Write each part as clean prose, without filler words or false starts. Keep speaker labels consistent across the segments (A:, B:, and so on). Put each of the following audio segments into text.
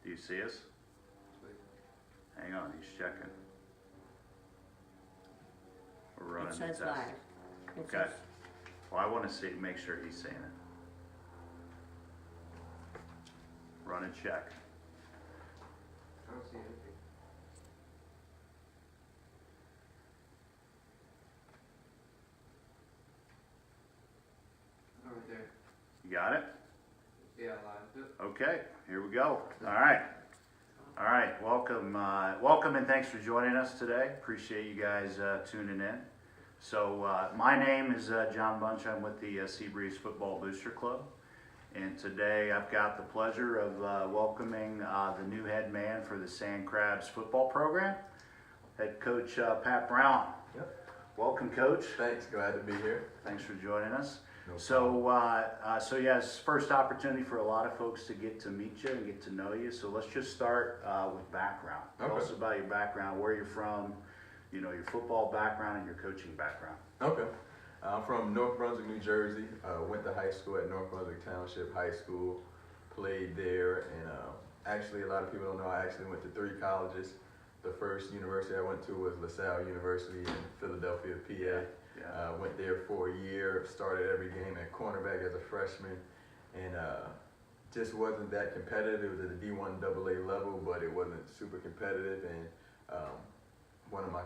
A: Do you see us? Hang on, he's checking. We're running
B: It
A: the
B: says
A: test.
B: live. It
A: Okay.
B: says-
A: Well, I want to see, make sure he's seeing it. Run and check.
C: I don't see anything. Oh, right there.
A: You got it?
C: Yeah, live. Yep.
A: Okay, here we go. All right. All right, welcome and thanks for joining us today. Appreciate you guys tuning in. So my name is John Bunch. I'm with the Seabreeze Football Booster Club. And today I've got the pleasure of welcoming the new head man for the Sandcrabs football program, head coach Pat Brown.
D: Yep.
A: Welcome, Coach.
D: Thanks, glad to be here.
A: Thanks for joining us.
D: No
A: So yeah, it's first opportunity for a lot of folks to get to meet you and get to know you. So let's just start with background. Tell
D: Okay.
A: us about your background, where you're from, you know, your football background and your coaching background.
D: Okay. I'm from North Brunswick, New Jersey. Went to high school at North Brunswick Township High School. Played there, and actually a lot of people don't know I actually went to 3 colleges. The first university I went to was LaSalle University in Philadelphia, PA.
A: Yeah.
D: Went there for a year, started every game at cornerback as a freshman, and just wasn't that competitive. It was at the D1 AA level, but it wasn't super competitive. And one of my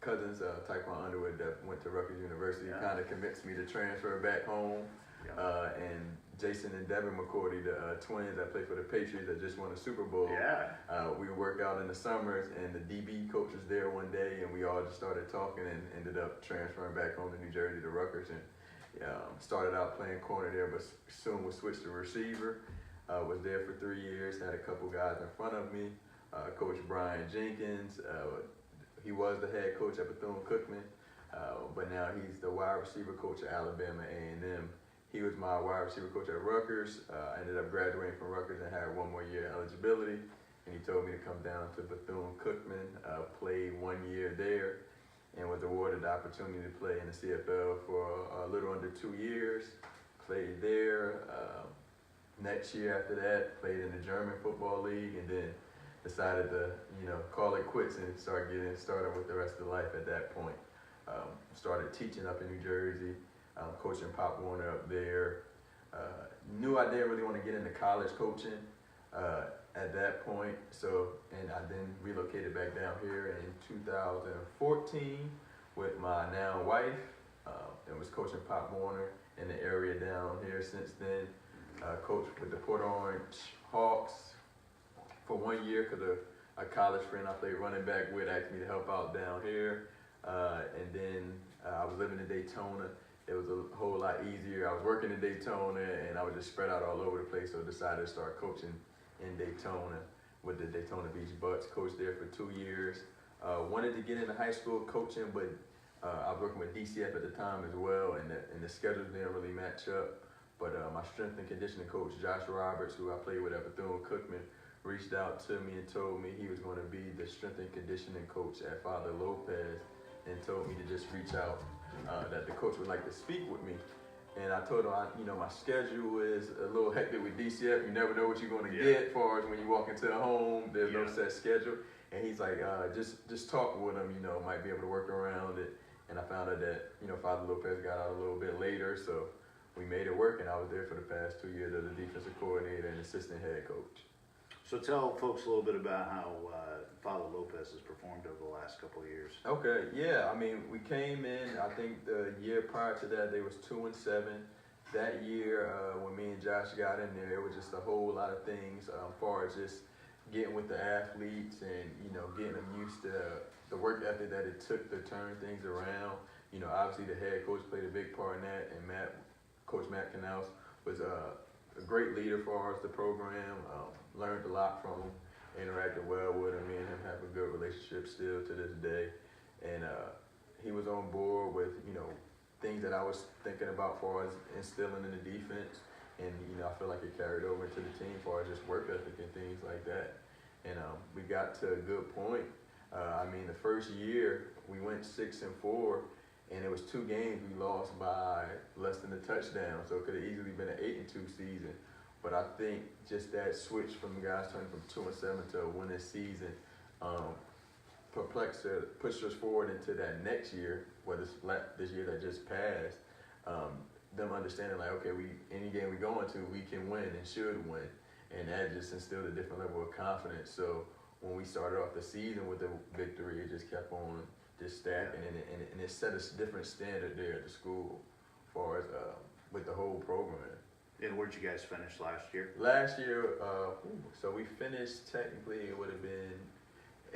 D: cousins, Taekwon Underwood, that went to Rutgers University,
A: Yeah.
D: kind of convinced me to transfer back home.
A: Yeah.
D: And Jason and Devin McCourty, the twins that play for the Patriots that just won a Super Bowl.
A: Yeah.
D: We would work out in the summers, and the DB coach was there one day, and we all just started talking and ended up transferring back home to New Jersey to Rutgers, and started out playing corner there, but soon was switched to receiver. Was there for 3 years, had a couple guys in front of me. Coach Brian Jenkins, he was the head coach at Bethune-Cookman, but now he's the wide receiver coach at Alabama A&M. He was my wide receiver coach at Rutgers. I ended up graduating from Rutgers and had 1 more year eligibility. And he told me to come down to Bethune-Cookman, played 1 year there, and was awarded the opportunity to play in the CFL for a little under 2 years. Played there. Next year after that, played in the German Football League, and then decided to, call it quits and start getting started with the rest of life at that point. Started teaching up in New Jersey. Coaching Pop Warner up there. Knew I didn't really want to get into college coaching at that point, and I then relocated back down here in 2014 with my now wife, and was coaching Pop Warner in the area down here since then. Coached with the Port Orange Hawks for 1 year because a college friend I played running back with asked me to help out down here, and then I was living in Daytona. It was a whole lot easier. I was working in Daytona, and I was just spread out all over the place, so I decided to start coaching in Daytona with the Daytona Beach Bucks. Coached there for 2 years. Wanted to get into high school coaching, but I was working with DCF at the time as well, and the schedules didn't really match up. But my strength and conditioning coach, Josh Roberts, who I played with at Bethune-Cookman, reached out to me and told me he was going to be the strength and conditioning coach at Father Lopez, and told me to just reach out. That the coach would like to speak with me, and I told him, my schedule is a little hectic with DCF. You never know what you're going to get as far as when you walk into a home. There's no set schedule, and he's like, just talk with him. Might be able to work around it. And I found out that Father Lopez got out a little bit later, so we made it work, and I was there for the past 2 years as a defensive coordinator and assistant head coach.
A: So tell folks a little bit about how Father Lopez has performed over the last couple of years.
D: Okay, yeah. We came in, I think the year prior to that, they was 2-7. That year, when me and Josh got in there, it was just a whole lot of things as far as just getting with the athletes and, getting them used to the work ethic that it took to turn things around. Obviously the head coach played a big part in that, and Coach Matt Canals was a great leader for us, the program. Learned a lot from him, interacted well with him. Me and him have a good relationship still to this day. And he was on board with, things that I was thinking about for us instilling in the defense. And, I feel like it carried over into the team for just work ethic and things like that. And we got to a good point. The first year we went 6-4, and it was 2 games we lost by less than a touchdown. So it could have easily been an 8-2 season. But I think just that switch from guys turning from 2-7 to a winning season pushed us forward into that next year, whether it's this year that just passed. Them understanding like, okay, any game we go into, we can win and should win, and that just instilled a different level of confidence. So when we started off the season with the victory, it just kept on just stacking, and it set a different standard there at the school, as far as with the whole program.
A: And where'd you guys finish last year?
D: Last year, so we finished technically, it would have been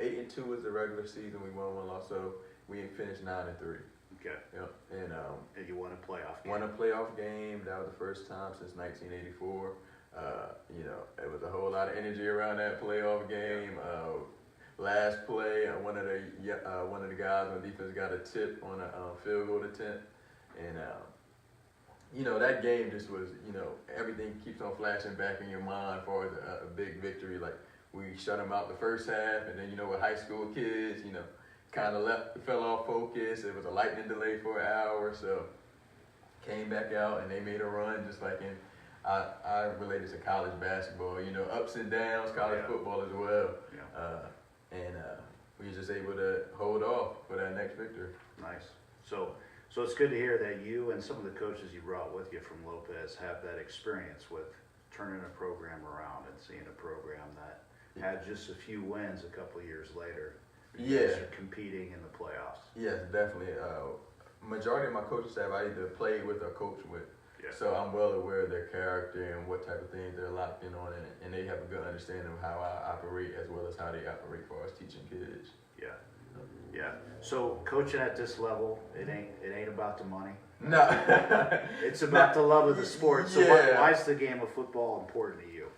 D: 8-2 was the regular season. We won one loss, so we finished 9-3.
A: Okay.
D: Yep.
A: And you won a playoff game.
D: Won a playoff game. That was the first time since 1984. It was a whole lot of energy around that playoff game. Last play, one of the guys on defense got a tip on a field goal attempt, and that game just was, everything keeps on flashing back in your mind as far as a big victory. Like, we shut them out the first half, and then, with high school kids, kind of fell off focus. It was a lightning delay for an hour, so came back out, and they made a run just like in, I related to college basketball, ups and downs, college football as well. Yeah. We were just able to hold off for that next victory.
A: Nice. So it's good to hear that you and some of the coaches you brought with you from Lopez have that experience with turning a program around and seeing a program that had just a few wins a couple of years later. You guys are competing in the playoffs.
D: Yes, definitely. Majority of my coaching staff I either played with or coached with. Yeah. So I'm well aware of their character and what type of things they're locked in on, and they have a good understanding of how I operate as well as how they operate for us teaching kids.
A: Yeah. Yeah. So coaching at this level, it ain't about the money.
D: No.
A: It's about the love of the sport. So why is the game of football important to you?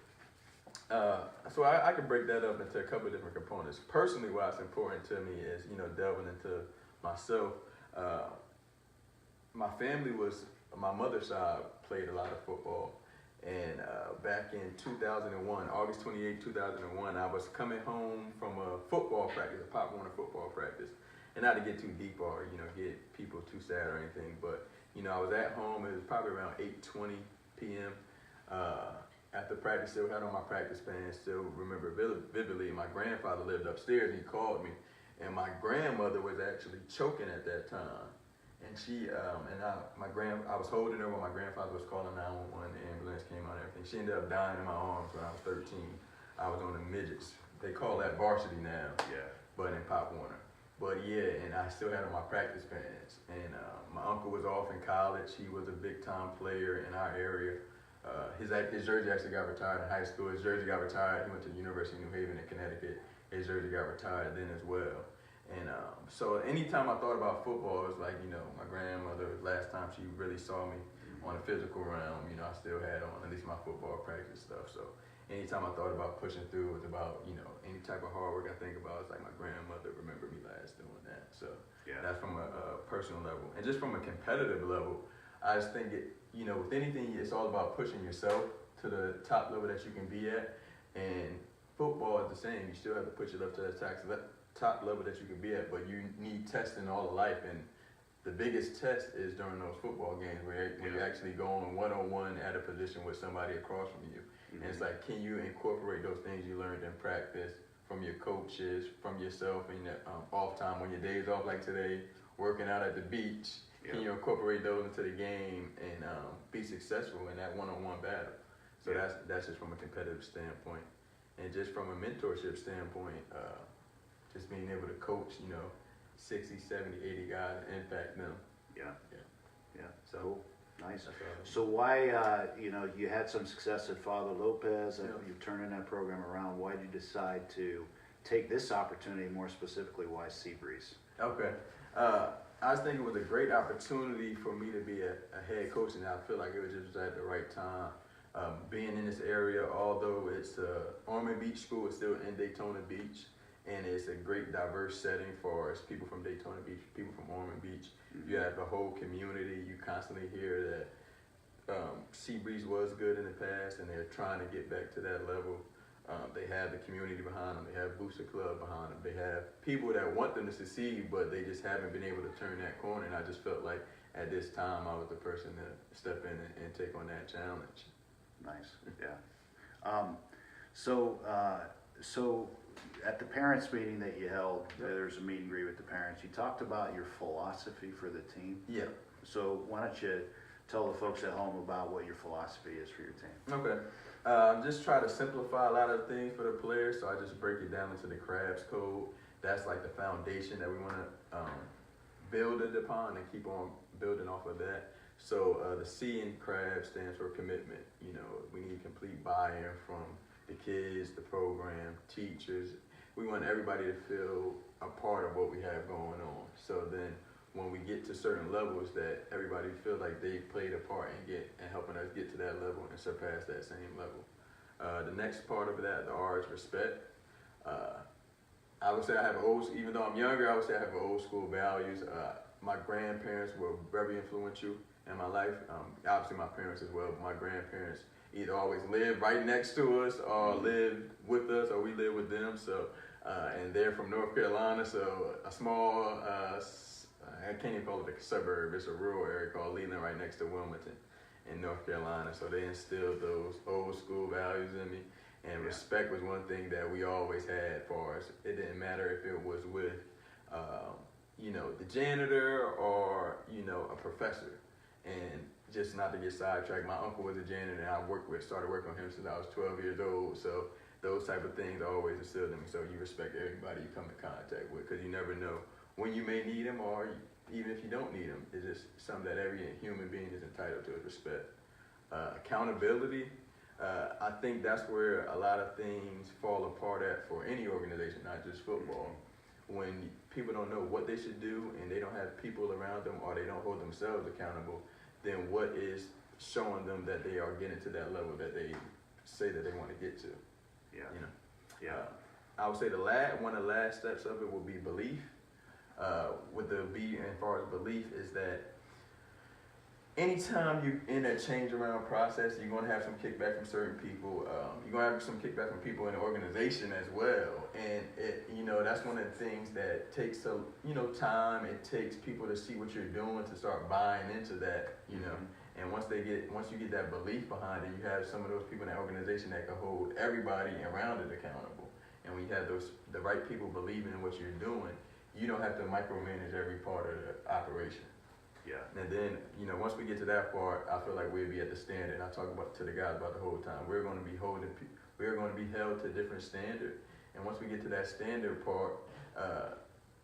D: So I can break that up into a couple of different components. Personally, why it's important to me is, delving into myself. My family my mother's side played a lot of football. And back in 2001, August 28, 2001, I was coming home from a football practice, a Pop Warner football practice. And not to get too deep or, get people too sad or anything, but, I was at home. It was probably around 8:20 p.m. After practice, still had on my practice pants, still remember vividly. My grandfather lived upstairs, and he called me. And my grandmother was actually choking at that time. And I was holding her while my grandfather was calling 911. The ambulance came out and everything. She ended up dying in my arms when I was 13. I was on the midgets. They call that varsity now. Yeah. But in Pop Warner. But and I still had on my practice pants. And my uncle was off in college. He was a big time player in our area. His jersey actually got retired in high school. His jersey got retired. He went to the University of New Haven in Connecticut. His jersey got retired then as well. And so anytime I thought about football, it was like, my grandmother, last time she really saw me on a physical realm, I still had on at least my football practice stuff. So anytime I thought about pushing through, it was about, any type of hard work I think about, it's like my grandmother remembered me last doing that. So that's from a personal level. And just from a competitive level, I just think with anything, it's all about pushing yourself to the top level that you can be at. And football is the same. You still have to push it up to the top level that you can be at, but you need testing all of life. And the biggest test is during those football games where you actually go on one-on-one at a position with somebody across from you. Mm-hmm. And it's like, can you incorporate those things you learned in practice from your coaches, from yourself, in your off time, when your day's off like today, working out at the beach? Can you incorporate those into the game and be successful in that one-on-one battle? So that's just from a competitive standpoint. And just from a mentorship standpoint, just being able to coach, 60, 70, 80 guys and impact them. Yeah.
A: So nice. So why, you had some success at Father Lopez, and you've turning that program around. Why did you decide to take this opportunity, more specifically, why Seabreeze?
D: Okay. I was thinking it was a great opportunity for me to be a head coach, and I feel like it was just at the right time. Being in this area, although it's Ormond Beach School, it's still in Daytona Beach, and it's a great diverse setting for us, people from Daytona Beach, people from Ormond Beach. Mm-hmm. You have the whole community. You constantly hear that Seabreeze was good in the past, and they're trying to get back to that level. They have the community behind them. They have Booster Club behind them. They have people that want them to succeed, but they just haven't been able to turn that corner. And I just felt like at this time I was the person to step in and take on that challenge.
A: Nice. Yeah. So at the parents' meeting that you held,
D: Yep.
A: there's a meet and greet with the parents. You talked about your philosophy for the team.
D: Yeah.
A: So why don't you tell the folks at home about what your philosophy is for your team?
D: Okay. Just try to simplify a lot of things for the players, so I just break it down into the Crabs code. That's like the foundation that we want to build it upon and keep on building off of that. So the C in Crabs stands for commitment. You know, we need complete buy-in from the kids, the program, teachers. We want everybody to feel a part of what we have going on. So then when we get to certain levels, that everybody feel like they played a part and helping us get to that level and surpass that same level. The next part of that, the R is respect. I would say I have even though I'm younger, I would say I have old school values. My grandparents were very influential in my life. Obviously my parents as well, but my grandparents either always lived right next to us or lived with us or we lived with them. So, and they're from North Carolina, so a small, I can't even call it a suburb, it's a rural area called Leland right next to Wilmington in North Carolina. So they instilled those old school values in me. And respect was one thing that we always had for us. It didn't matter if it was with, the janitor or, a professor. And just not to get sidetracked, my uncle was a janitor and I started working with him since I was 12 years old. So those type of things always instilled in me. So you respect everybody you come in contact with because you never know when you may need them or even if you don't need them. It's just something that every human being is entitled to is respect. Accountability. I think that's where a lot of things fall apart at for any organization, not just football. When people don't know what they should do and they don't have people around them or they don't hold themselves accountable, then what is showing them that they are getting to that level that they say that they want to get to? I would say one of the last steps of it would be belief. With the B as far as belief is that anytime you're in a change around process, you're going to have some kickback from certain people. You're going to have some kickback from people in the organization as well. And that's one of the things that takes time. It takes people to see what you're doing to start buying into that, And once you get that belief behind it, you have some of those people in that organization that can hold everybody around it accountable. And when you have the right people believing in what you're doing, you don't have to micromanage every part of the operation.
A: Yeah.
D: And then, once we get to that part, I feel like we'll be at the standard. And I talk to the guys about the whole time. We're going to be held to a different standard. And once we get to that standard part,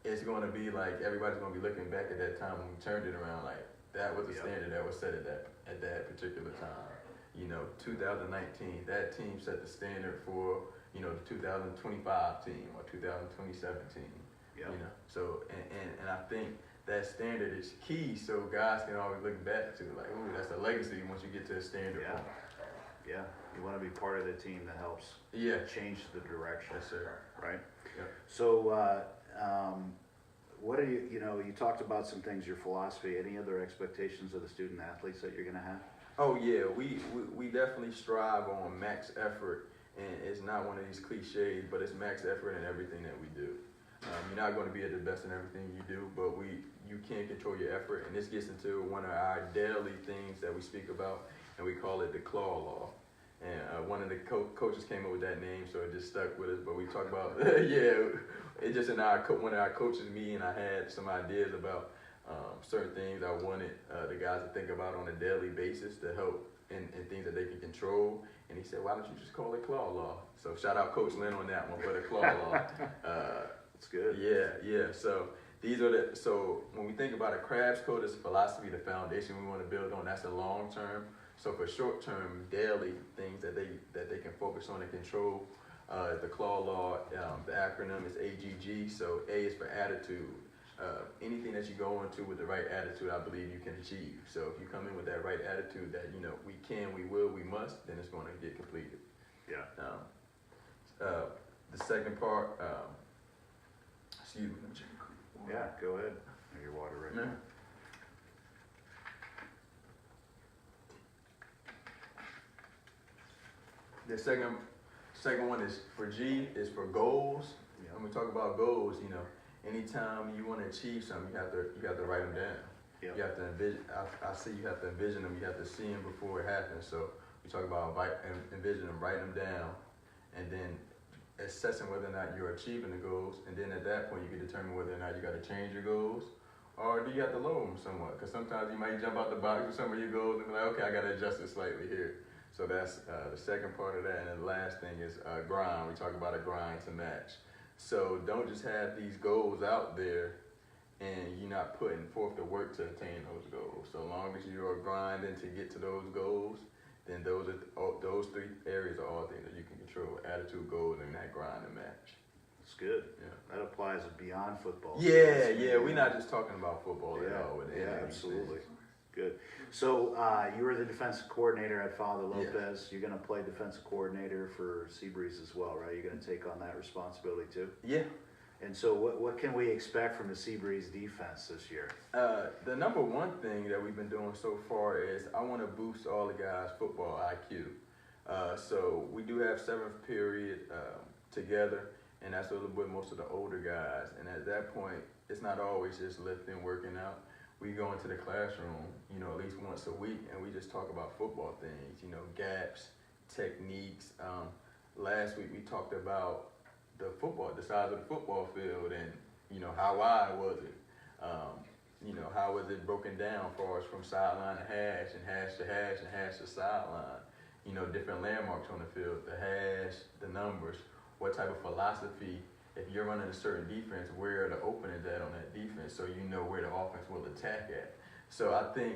D: it's going to be like everybody's going to be looking back at that time when we turned it around. Like that was the standard that was set at that particular time. 2019, that team set the standard for the 2025 team or 2027 team.
A: Yeah.
D: So and I think that standard is key, so guys can always look back to like, ooh, that's a legacy once you get to a standard point.
A: Yeah, you want to be part of the team that helps change the direction.
D: Yes, sir.
A: Right?
D: Yeah.
A: So, what are you talked about some things, your philosophy, any other expectations of the student athletes that you're going to have?
D: Oh yeah, we definitely strive on max effort, and it's not one of these cliches, but it's max effort in everything that we do. You're not going to be at the best in everything you do, but you can control your effort, and this gets into one of our daily things that we speak about, and we call it the claw law. And one of the coaches came up with that name, so it just stuck with us. But we talk about it just in one of our coaches meeting. I had some ideas about certain things I wanted the guys to think about on a daily basis to help in things that they can control. And he said, "Why don't you just call it claw law?" So shout out Coach Lynn on that one for the claw law.
A: It's good.
D: Yeah. So so when we think about a Crabs code, it's a philosophy, the foundation we want to build on. That's a long term. So for short term, daily things that they can focus on and control, the claw law, the acronym is AGG. So A is for attitude. Anything that you go into with the right attitude, I believe you can achieve. So if you come in with that right attitude that we can, we will, we must, then it's going to get completed.
A: Yeah.
D: The second part. Excuse me.
A: Yeah, go ahead. Your water right now.
D: The second one is for G, is for goals.
A: Yeah.
D: When we talk about goals, anytime you want to achieve something, you have to write them down.
A: Yeah.
D: You have to envision. I see you have to envision them. You have to see them before it happens. So We talk about envision them, write them down, and then assessing whether or not you're achieving the goals. And then at that point, you can determine whether or not you got to change your goals, or do you have to lower them somewhat? Because sometimes you might jump out the box with some of your goals and be like, okay, I got to adjust it slightly here. So that's the second part of that. And then the last thing is grind. We talk about a grind to match. So don't just have these goals out there and you're not putting forth the work to attain those goals. So long as you are grinding to get to those goals, then those three areas are all things that you can control: attitude, goals, and that grind and match.
A: That's good.
D: Yeah.
A: That applies beyond football.
D: Yeah, we're not just talking about football at all.
A: Yeah, absolutely. Good. So you were the defensive coordinator at Father Lopez. You're going to play defensive coordinator for Seabreeze as well, right? You're going to take on that responsibility too?
D: Yeah.
A: And so what can we expect from the Seabreeze defense this year?
D: The number one thing that we've been doing so far is I want to boost all the guys' football IQ. So we do have seventh period together, and that's with most of the older guys. And at that point, it's not always just lifting, working out. We go into the classroom, at least once a week, and we just talk about football things, gaps, techniques. Last week we talked about the size of the football field, and how wide was it? How was it broken down for us from sideline to hash, and hash to hash, and hash to sideline? Different landmarks on the field, the hash, the numbers, what type of philosophy. If you're running a certain defense, where are the openings at on that defense, so you know where the offense will attack at. So I think,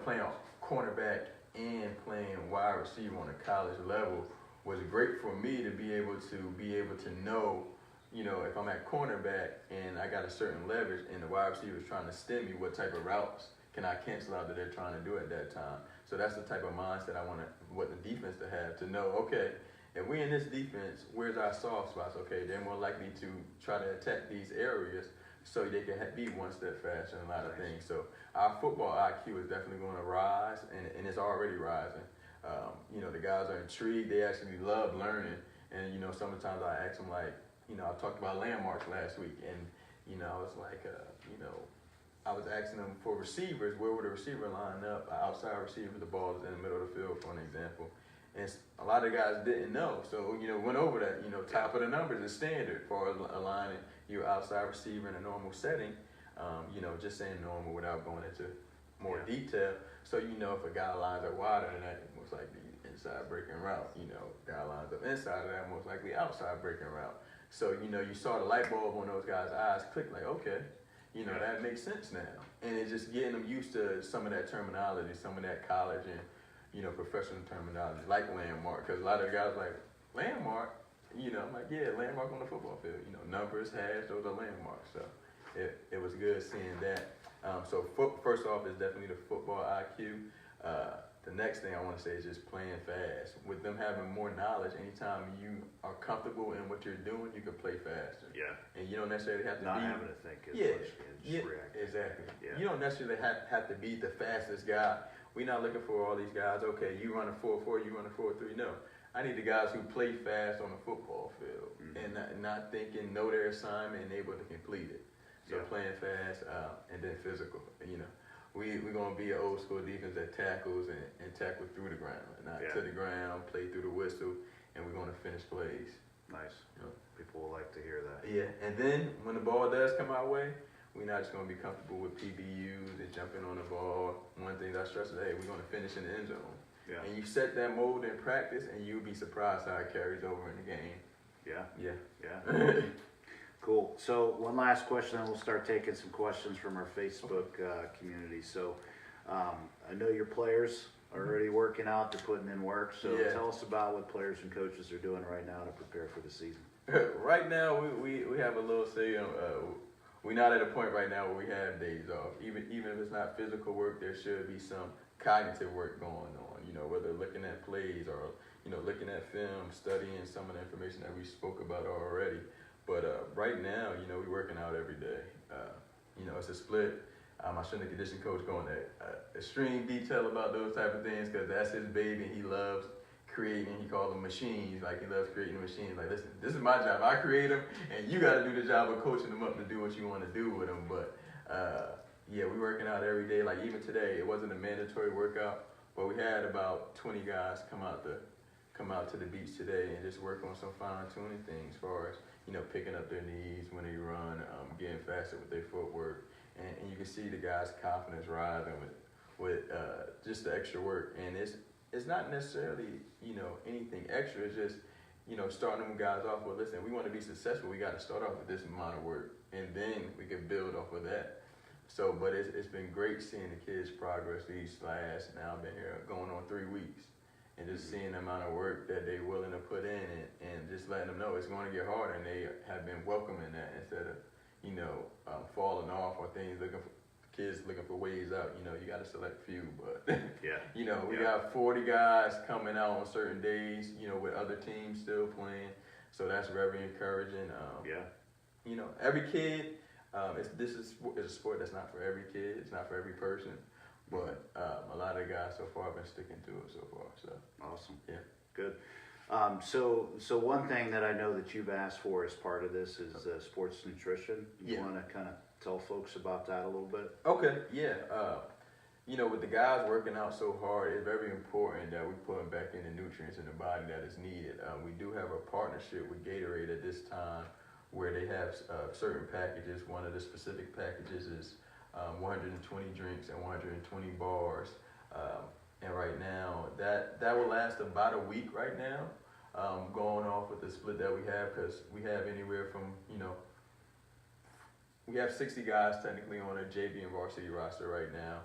D: playing cornerback and playing wide receiver on a college level was great for me to be able to know, if I'm at cornerback and I got a certain leverage and the wide receiver is trying to stem me, what type of routes can I cancel out that they're trying to do at that time. So that's the type of mindset I want what the defense to have, to know, okay, if we're in this defense, where's our soft spots? Okay, they're more likely to try to attack these areas so they can be one step faster in a lot of things. So our football IQ is definitely going to rise, and it's already rising. The guys are intrigued. They actually love learning. And, sometimes I ask them, like, I talked about landmarks last week, and, I was like, I was asking them for receivers, where would a receiver line up? An outside receiver, the ball is in the middle of the field, for an example. And a lot of guys didn't know. So, went over that, top of the numbers is standard for aligning your outside receiver in a normal setting. Just saying normal without going into more detail. So, if a guy lines up wider than that, most likely inside breaking route. Guy lines up inside of that, most likely outside breaking route. So, you saw the light bulb on those guys' eyes click, like, okay, that makes sense now. And it's just getting them used to some of that terminology, some of that college and, professional terminology, like landmark, because a lot of the guys like, landmark, I'm like, yeah, landmark on the football field, numbers, hash, those are landmarks. So it was good seeing that. So first off is definitely the football IQ. The next thing I want to say is just playing fast. With them having more knowledge, anytime you are comfortable in what you're doing, you can play faster.
A: Yeah.
D: And you don't necessarily have to
A: Not
D: be...
A: having to think as much and just react.
D: Exactly.
A: Yeah.
D: You don't necessarily have to be the fastest guy. We're not looking for all these guys, okay, you run a 4.4, you run a 4.3. No. I need the guys who play fast on the football field and not thinking, know their assignment and able to complete it. So playing fast and then physical, We're going to be an old school defense that tackles and tackle through the ground, not to the ground, play through the whistle, and we're going to finish plays.
A: Nice. People will like to hear that.
D: Yeah, and then when the ball does come our way, we're not just going to be comfortable with PBUs and jumping on the ball. One thing I stress is, hey, we're going to finish in the end zone. Yeah. And you set that mold in practice, and you'll be surprised how it carries over in the game.
A: Yeah. Cool. So one last question, and we'll start taking some questions from our Facebook community. So I know your players are already working out, they're putting in work. So tell us about what players and coaches are doing right now to prepare for the season.
D: Right now, we have a little say. We're not at a point right now where we have days off. Even if it's not physical work, there should be some cognitive work going on. Whether looking at plays or looking at film, studying some of the information that we spoke about already. But right now, we're working out every day. It's a split. My strength and conditioning coach going to extreme detail about those type of things because that's his baby and he loves creating. He calls them machines. Like, he loves creating machines. Like, listen, this is my job. I create them, and you got to do the job of coaching them up to do what you want to do with them. But, we're working out every day. Like, even today, it wasn't a mandatory workout, But we had about 20 guys come out to the beach today and just work on some fine tuning things as far as, you know, picking up their knees when they run, getting faster with their footwork. And you can see the guys' confidence rising with just the extra work. And it's not necessarily, you know, anything extra. It's just, you know, starting them guys off with, listen, we want to be successful, we got to start off with this amount of work, and then we can build off of that. So, but it's been great seeing the kids' progress these last, now I've been here going on 3 weeks, and just seeing the amount of work that they're willing to put in, and just letting them know it's going to get harder, and they have been welcoming that instead of, you know, falling off or things kids looking for ways out. You know, you got to select few, but
A: Yeah.
D: you know, we got 40 guys coming out on certain days, you know, with other teams still playing, so that's very encouraging. You know, every kid, this is a sport that's not for every kid, it's not for every person, but a lot of guys so far have been sticking to it so far. So
A: Awesome.
D: Yeah.
A: Good. So one thing that I know that you've asked for as part of this is sports nutrition. You
D: Yeah.
A: want to kind of tell folks about that a little bit?
D: Okay, yeah. You know, with the guys working out so hard, it's very important that we put back in the nutrients in the body that is needed. We do have a partnership with Gatorade at this time where they have certain packages. One of the specific packages is 120 drinks and 120 bars. And right now, that will last about a week right now, going off with the split that we have, because we have anywhere from, you know, we have 60 guys technically on a JV and varsity roster right now.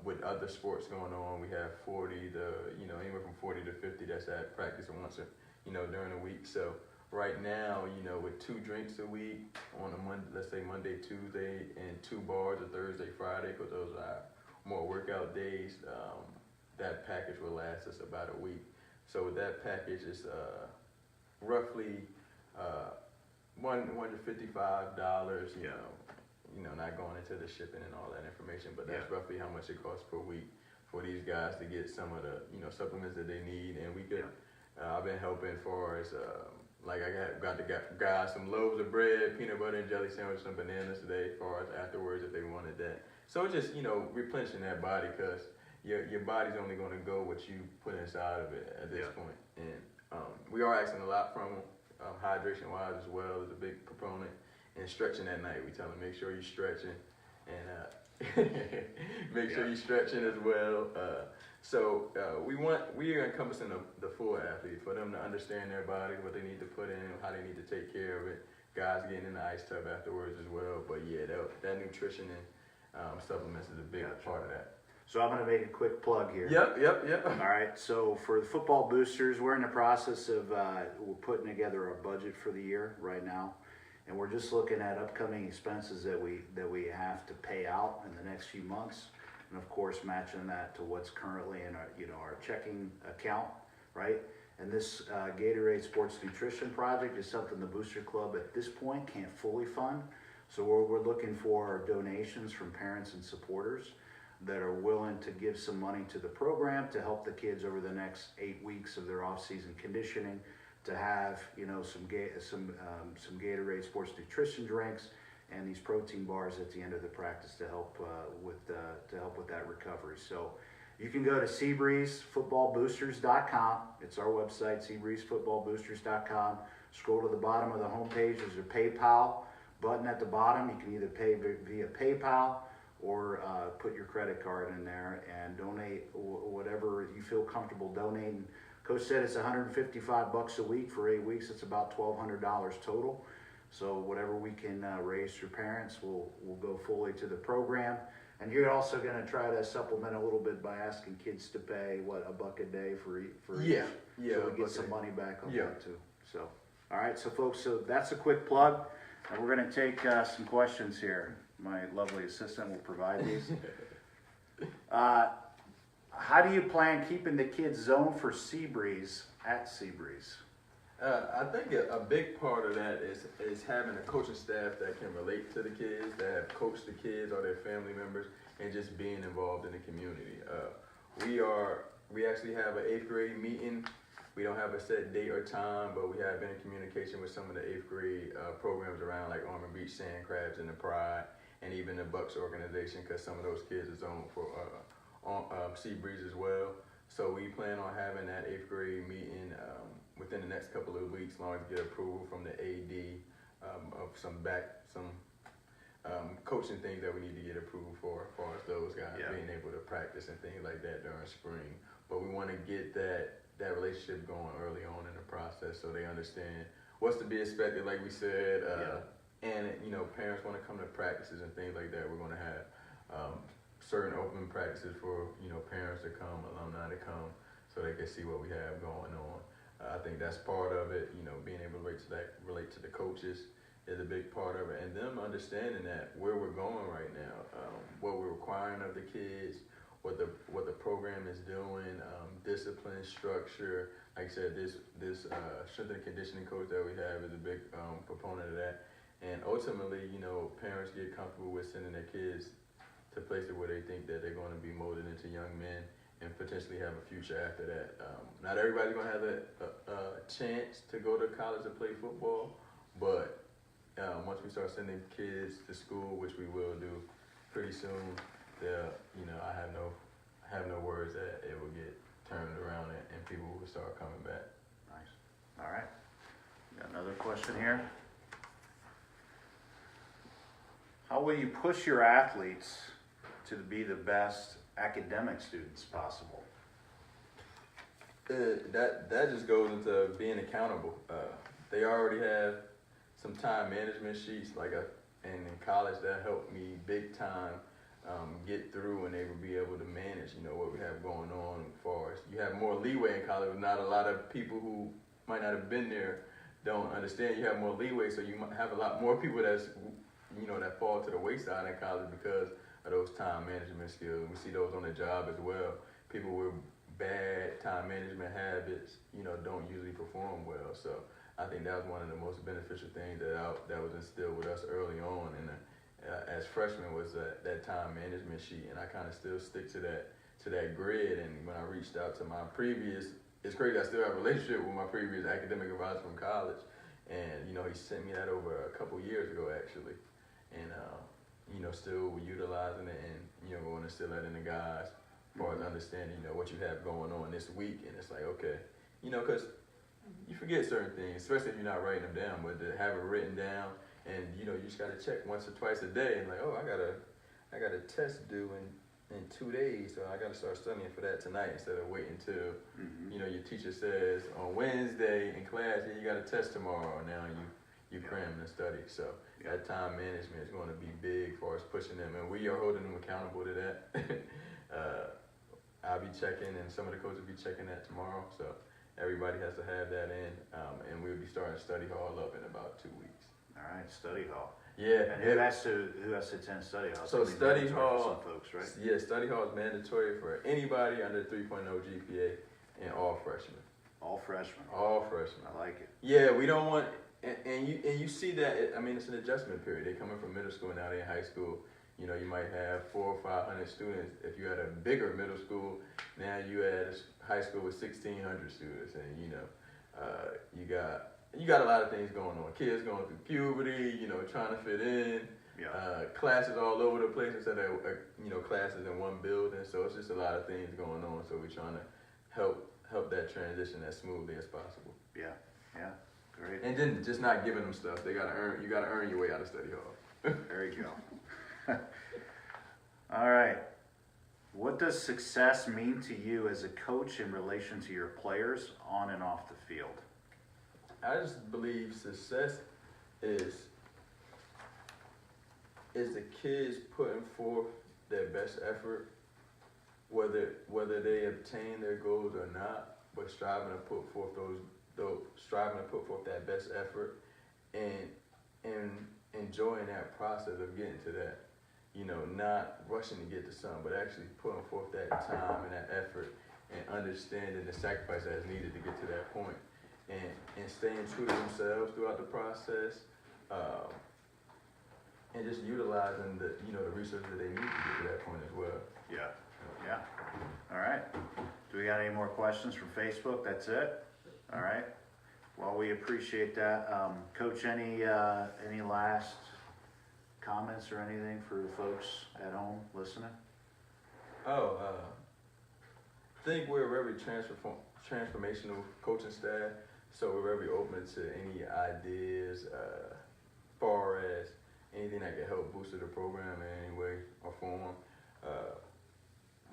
D: With other sports going on, we have 40 to, you know, anywhere from 40 to 50 that's at practice once, you know, during the week. So right now, you know, with 2 drinks a week on a Monday, let's say Monday, Tuesday, and 2 bars a Thursday, Friday, because those are more workout days, that package will last us about a week. So with that package, it's roughly $155, you know, not going into the shipping and all that information, but that's roughly how much it costs per week for these guys to get some of the, you know, supplements that they need. And we could, I've been helping as far as, like I got the guys some loaves of bread, peanut butter and jelly sandwich, some bananas today, as far as afterwards if they wanted that. So it's just, you know, replenishing that body, because your body's only going to go what you put inside of it at this point. And we are asking a lot from them, hydration-wise as well is a big proponent. And stretching at night, we tell them make sure you're stretching, and make sure you're stretching as well. So we are encompassing the full athlete, for them to understand their body, what they need to put in, how they need to take care of it. Guys getting in the ice tub afterwards as well. But yeah, that nutrition and supplements is a big part of that.
A: So I'm going to make a quick plug here.
D: Yep.
A: All right. So for the football boosters, we're in the process of we're putting together a budget for the year right now, and we're just looking at upcoming expenses that we have to pay out in the next few months, and of course matching that to what's currently in our checking account, right? And this Gatorade Sports Nutrition Project is something the Booster Club at this point can't fully fund. So we're looking for donations from parents and supporters that are willing to give some money to the program to help the kids over the next 8 weeks of their off-season conditioning, to have, you know, some Gatorade Sports Nutrition drinks and these protein bars at the end of the practice to help with that recovery. So you can go to SeabreezeFootballBoosters.com. It's our website, SeabreezeFootballBoosters.com. Scroll to the bottom of the homepage. There's a PayPal button at the bottom. You can either pay via PayPal or put your credit card in there and donate whatever you feel comfortable donating. Coach said it's $155 a week for 8 weeks. It's about $1,200 total. So whatever we can raise for parents, we'll go fully to the program. And you're also going to try to supplement a little bit by asking kids to pay $1 a day for each. So we get some money back on that too. So, all right, so folks, so that's a quick plug. And we're going to take some questions here. My lovely assistant will provide these. How do you plan keeping the kids zoned for Seabreeze at Seabreeze?
D: I think a big part of that is having a coaching staff that can relate to the kids, that have coached the kids or their family members, and just being involved in the community. We actually have an 8th grade meeting. We don't have a set date or time, but we have been in communication with some of the 8th grade programs around, like Seabreeze Sandcrabs and the Pride, and even the Bucks organization, because some of those kids are zoned for on Seabreeze as well. So we plan on having that 8th grade meeting within the next couple of weeks, as long as we get approval from the AD of some coaching things that we need to get approved for, as far as those guys being able to practice and things like that during spring. But we want to get that relationship going early on in the process, so they understand what's to be expected, like we said. And parents want to come to practices and things like that. We're going to have certain open practices for parents to come, alumni to come, so they can see what we have going on. I think that's part of it. Being able to relate to the coaches is a big part of it, and them understanding that where we're going right now, what we're requiring of the kids, what the program is doing, discipline, structure. Like I said, this strength and conditioning coach that we have is a big proponent of that. And ultimately, parents get comfortable with sending their kids to places where they think that they're going to be molded into young men and potentially have a future after that. Not everybody's going to have a chance to go to college to play football, but once we start sending kids to school, which we will do pretty soon, I have no words that it will get turned around and people will start coming back.
A: Nice. All right. Got another question here. How will you push your athletes to be the best academic students possible?
D: That just goes into being accountable. They already have some time management sheets, and in college that helped me big time get through, and they would be able to manage, what we have going on. As far as you have more leeway in college, not a lot of people who might not have been there don't understand. You have more leeway, so you might have a lot more people that fall to the wayside in college because of those time management skills. We see those on the job as well. People with bad time management habits, don't usually perform well. So I think that was one of the most beneficial things that was instilled with us early on, and as freshmen was that time management sheet, and I kind of still stick to that grid. And when I reached out to my previous, it's crazy, I still have a relationship with my previous academic advisor from college, and he sent me that over a couple years ago actually, and still utilizing it, and going to instill that in the guys as far as understanding what you have going on this week. And it's like, okay, because you forget certain things, especially if you're not writing them down, but to have it written down, and you just got to check once or twice a day, and like, oh, I got a test due in 2 days, so I got to start studying for that tonight instead of waiting till your teacher says on Wednesday in class, you got a test tomorrow, and now you cramming and study. So that time management is going to be big for us pushing them, and we are holding them accountable to that. I'll be checking, and some of the coaches will be checking that tomorrow. So everybody has to have that in, and we'll be starting study hall up in about 2 weeks.
A: All right, study hall.
D: Yeah.
A: And who has to attend study hall?
D: So study hall,
A: for some folks, right?
D: Yeah, study hall is mandatory for anybody under 3.0 GPA and all freshmen.
A: All freshmen.
D: All freshmen.
A: I like it.
D: Yeah, we don't want, and you see that. It's an adjustment period. They're coming from middle school, now they're in high school. You might have 400 or 500 students. If you had a bigger middle school, now you had a high school with 1,600 students, and you got a lot of things going on. Kids going through puberty, trying to fit in. Yeah. Classes all over the place instead of classes in one building. So it's just a lot of things going on. So we're trying to help that transition as smoothly as possible.
A: Yeah. Great.
D: And then just not giving them stuff. You gotta earn your way out of study hall.
A: There you go. All right. What does success mean to you as a coach in relation to your players on and off the field?
D: I just believe success is the kids putting forth their best effort, whether they obtain their goals or not, but striving to put forth that best effort, and enjoying that process of getting to that. Not rushing to get to something, but actually putting forth that time and that effort, and understanding the sacrifice that is needed to get to that point, and staying true to themselves throughout the process, and just utilizing the resources that they need to get to that point as well.
A: Yeah. All right. Do we got any more questions from Facebook? That's it? All right. Well, we appreciate that. Coach, any last comments or anything for the folks at home listening?
D: think we're a very transformational coaching staff, so we're very open to any ideas, far as anything that can help boost the program in any way or form.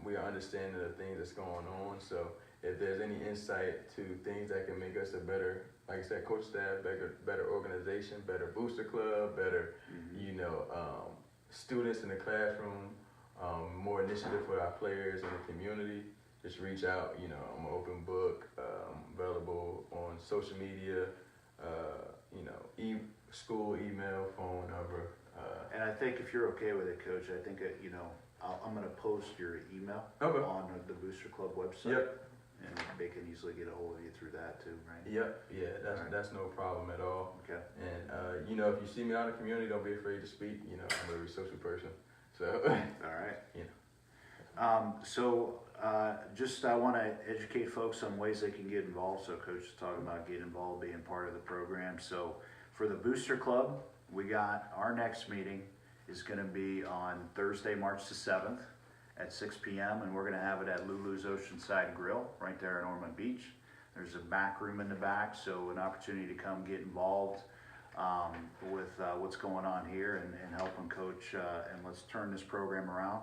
D: We are understanding the things that's going on, so if there's any insight to things that can make us a better, like I said, coach staff, better organization, better booster club, better, students in the classroom, more initiative for our players in the community, just reach out. I'm an open book, available on social media, school, email, phone number.
A: And I think if you're okay with it, Coach, I think, I'm gonna post your email on the Booster Club website.
D: Yep.
A: And they can easily get a hold of you through that too, right?
D: Yep. Yeah, that's no problem at all.
A: Okay.
D: And if you see me out in the community, don't be afraid to speak. I'm a very social person. So.
A: All right. I want to educate folks on ways they can get involved. So Coach is talking about getting involved, being part of the program. So for the Booster Club, we got our next meeting is going to be on Thursday, March the 7th at 6 p.m. and we're going to have it at Lulu's Oceanside Grill right there in Ormond Beach. There's a back room in the back, so an opportunity to come get involved with what's going on here and helping Coach, and let's turn this program around.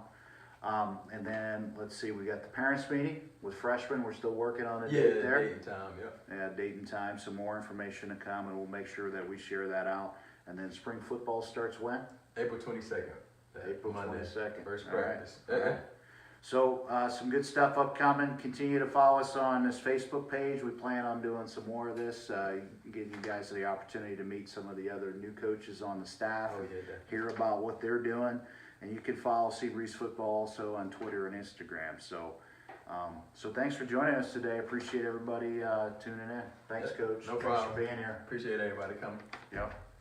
A: And then let's see, we got the parents meeting with freshmen. We're still working on a date there.
D: Date and time,
A: Yeah, date and time. Some more information to come, and we'll make sure that we share that out. And then spring football starts when?
D: April 22nd.
A: April 22nd.
D: First
A: All right.
D: practice.
A: All right. So some good stuff upcoming. Continue to follow us on this Facebook page. We plan on doing some more of this, getting you guys the opportunity to meet some of the other new coaches on the staff and hear about what they're doing. And you can follow Seabreeze Football also on Twitter and Instagram. So thanks for joining us today. Appreciate everybody tuning in. Thanks, Coach.
D: No problem.
A: Thanks for being here.
D: Appreciate everybody coming.
A: Yep.